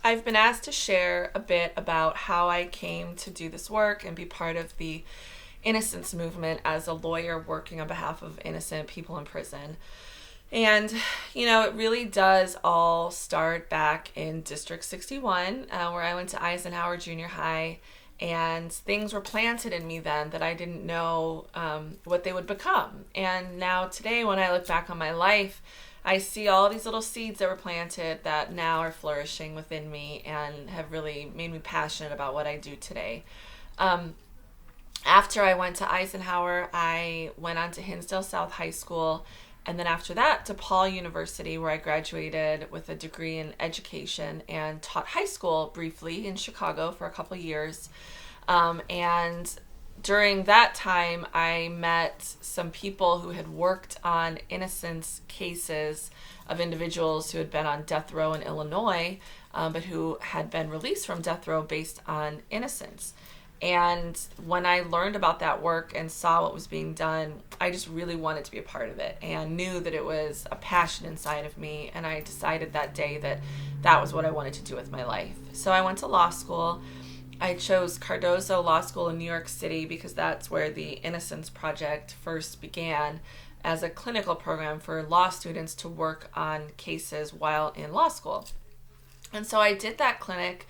I've been asked to share a bit about how I came to do this work and be part of the innocence movement as a lawyer working on behalf of innocent people in prison. And, it really does all start back in District 61, where I went to Eisenhower Junior High. And things were planted in me then that I didn't know what they would become. And now, today, when I look back on my life, I see all these little seeds that were planted that now are flourishing within me and have really made me passionate about what I do today. Um, After I went to Eisenhower, I went on to Hinsdale South High School, and then after that to Paul University, where I graduated with a degree in education and taught high school briefly in Chicago for a couple years. And during that time, I met some people who had worked on innocence cases of individuals who had been on death row in Illinois, but who had been released from death row based on innocence. And when I learned about that work and saw what was being done, I just really wanted to be a part of it and knew that it was a passion inside of me. And I decided that day that that was what I wanted to do with my life. So I went to law school. I chose Cardozo Law School in New York City because that's where the Innocence Project first began, as a clinical program for law students to work on cases while in law school. And so I did that clinic.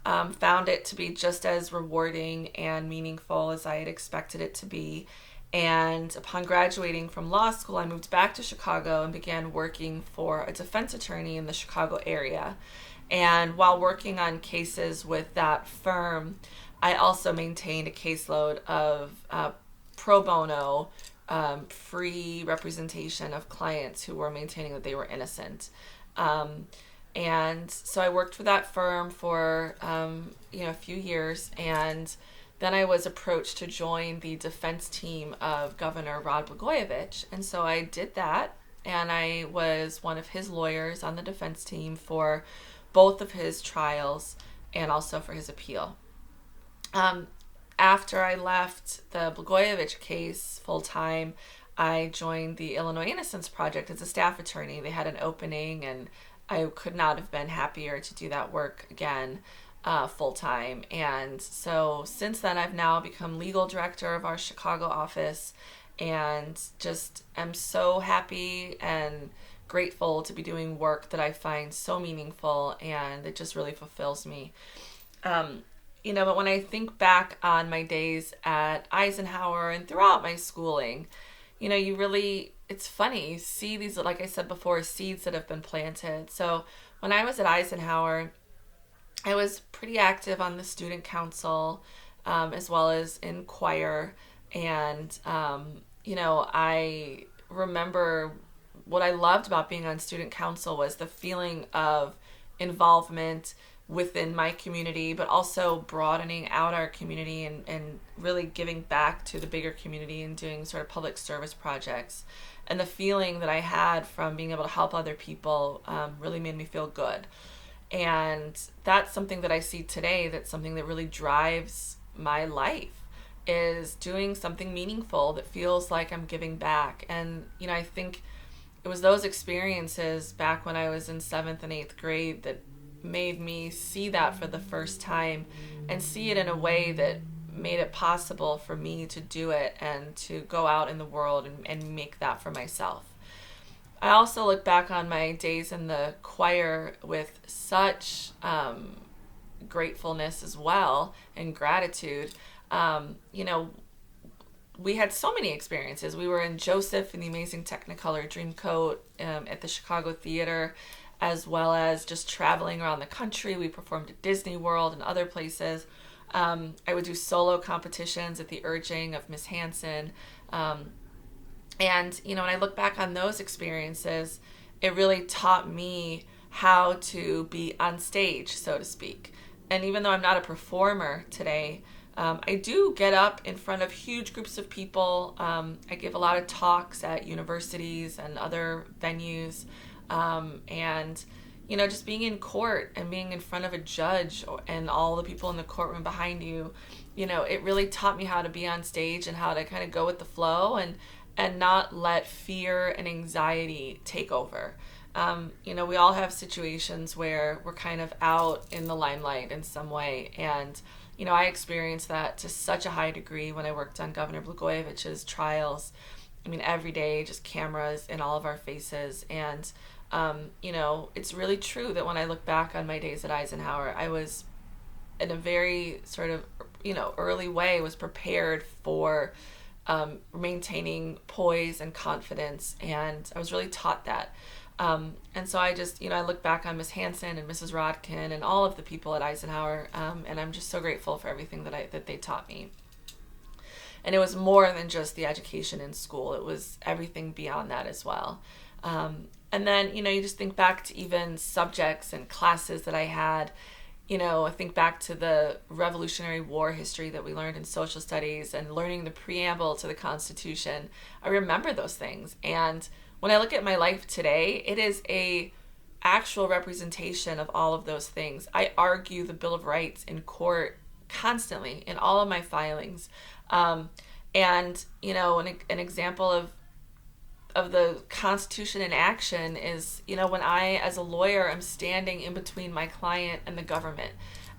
Found it to be just as rewarding and meaningful as I had expected it to be. And upon graduating from law school, I moved back to Chicago and began working for a defense attorney in the Chicago area. And while working on cases with that firm, I also maintained a caseload of pro bono, free representation of clients who were maintaining that they were innocent. And so I worked for that firm for, a few years. And then I was approached to join the defense team of Governor Rod Blagojevich. And so I did that. And I was one of his lawyers on the defense team for both of his trials and also for his appeal. After I left the Blagojevich case full time, I joined the Illinois Innocence Project as a staff attorney. They had an opening, and I could not have been happier to do that work again full time. And so since then, I've now become legal director of our Chicago office, and just am so happy and grateful to be doing work that I find so meaningful, and it just really fulfills me. But when I think back on my days at Eisenhower and throughout my schooling, it's funny, you see these, like I said before, seeds that have been planted. So when I was at Eisenhower, I was pretty active on the student council, as well as in choir. And, I remember what I loved about being on student council was the feeling of involvement within my community, but also broadening out our community and really giving back to the bigger community and doing sort of public service projects. And the feeling that I had from being able to help other people really made me feel good. And that's something that I see today, that's something that really drives my life, is doing something meaningful that feels like I'm giving back. And, I think it was those experiences back when I was in 7th and 8th grade that made me see that for the first time, and see it in a way that made it possible for me to do it and to go out in the world and make that for myself. I also look back on my days in the choir with such gratefulness as well, and gratitude. We had so many experiences. We were in Joseph in the Amazing Technicolor Dreamcoat at the Chicago Theater, as well as just traveling around the country. We performed at Disney World and other places. I would do solo competitions at the urging of Miss Hanson. And when I look back on those experiences, it really taught me how to be on stage, so to speak. And even though I'm not a performer today, I do get up in front of huge groups of people. I give a lot of talks at universities and other venues. And just being in court and being in front of a judge and all the people in the courtroom behind you, it really taught me how to be on stage and how to kind of go with the flow and not let fear and anxiety take over. We all have situations where we're kind of out in the limelight in some way. And, I experienced that to such a high degree when I worked on Governor Blagojevich's trials. I mean, every day, just cameras in all of our faces. And, it's really true that when I look back on my days at Eisenhower, I was in a very sort of, early way was prepared for maintaining poise and confidence. And I was really taught that. And so I look back on Miss Hanson and Mrs. Rodkin and all of the people at Eisenhower, and I'm just so grateful for everything that they taught me. And it was more than just the education in school. It was everything beyond that as well. And then, you just think back to even subjects and classes that I had. I think back to the Revolutionary War history that we learned in social studies and learning the preamble to the Constitution. I remember those things. And when I look at my life today, it is a actual representation of all of those things. I argue the Bill of Rights in court constantly in all of my filings. And, an example of the Constitution in action is, when I, as a lawyer, am standing in between my client and the government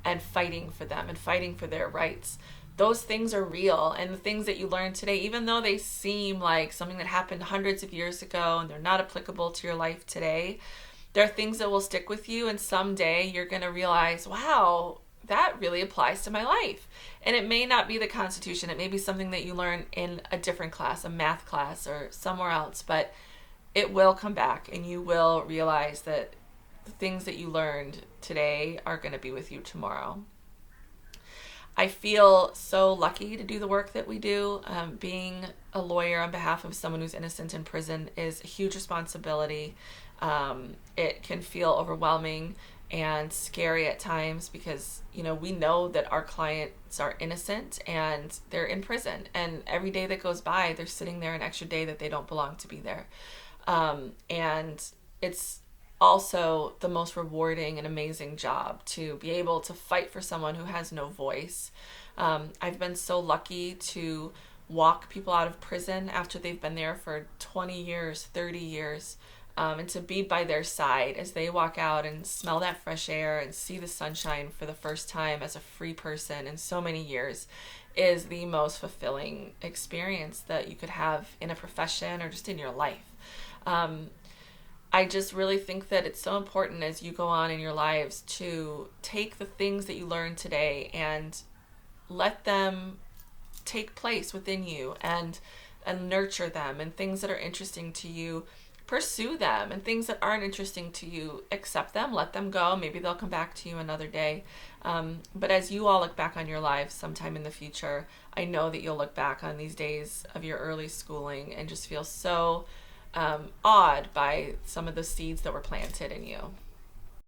and fighting for them and fighting for their rights. Those things are real, and the things that you learn today, even though they seem like something that happened hundreds of years ago and they're not applicable to your life today, there are things that will stick with you, and someday you're going to realize, wow, that really applies to my life. And it may not be the Constitution. It may be something that you learn in a different class, a math class or somewhere else, but it will come back and you will realize that the things that you learned today are going to be with you tomorrow. I feel so lucky to do the work that we do. Being a lawyer on behalf of someone who's innocent in prison is a huge responsibility. It can feel overwhelming and scary at times because, we know that our clients are innocent and they're in prison. And every day that goes by, they're sitting there an extra day that they don't belong to be there. And it's also the most rewarding and amazing job to be able to fight for someone who has no voice. I've been so lucky to walk people out of prison after they've been there for 20 years, 30 years, and to be by their side as they walk out and smell that fresh air and see the sunshine for the first time as a free person in so many years is the most fulfilling experience that you could have in a profession or just in your life. I just really think that it's so important as you go on in your lives to take the things that you learn today and let them take place within you and nurture them, and things that are interesting to you, pursue them, and things that aren't interesting to you, accept them, let them go. Maybe they'll come back to you another day. But as you all look back on your lives sometime in the future, I know that you'll look back on these days of your early schooling and just feel so awed by some of the seeds that were planted in you.